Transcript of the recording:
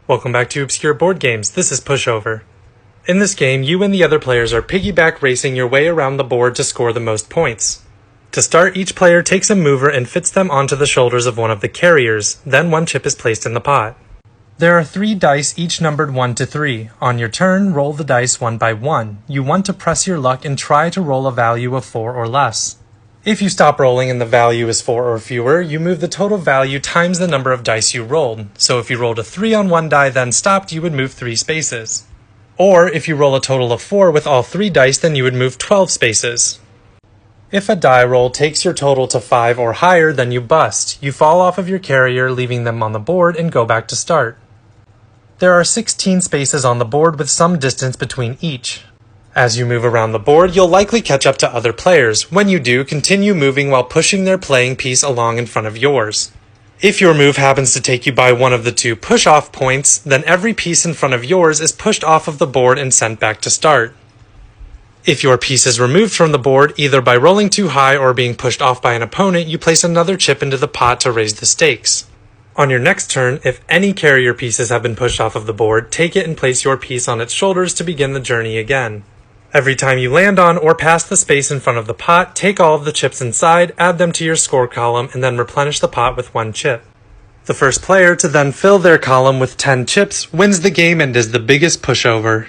Welcome back to Obscure Board Games. This is Pushover. In this game, you and the other players are piggyback racing your way around the board to score the most points. To start, each player takes a mover and fits them onto the shoulders of one of the carriers, then one chip is placed in the pot. There are 3 dice, each numbered 1 to 3. On your turn, roll the dice one by one. You want to press your luck and try to roll a value of 4 or less. If you stop rolling and the value is 4 or fewer, you move the total value times the number of dice you rolled. So if you rolled a 3 on one die then stopped, you would move 3 spaces. Or if you roll a total of 4 with all 3 dice, then you would move 12 spaces. If a die roll takes your total to 5 or higher, then you bust. You fall off of your carrier, leaving them on the board, and go back to start. There are 16 spaces on the board with some distance between each. As you move around the board, you'll likely catch up to other players. When you do, continue moving while pushing their playing piece along in front of yours. If your move happens to take you by one of the 2 push-off points, then every piece in front of yours is pushed off of the board and sent back to start. If your piece is removed from the board, either by rolling too high or being pushed off by an opponent, you place another chip into the pot to raise the stakes. On your next turn, if any carrier pieces have been pushed off of the board, take it and place your piece on its shoulders to begin the journey again. Every time you land on or pass the space in front of the pot, take all of the chips inside, add them to your score column, and then replenish the pot with 1 chip. The first player to then fill their column with 10 chips wins the game and is the biggest pushover.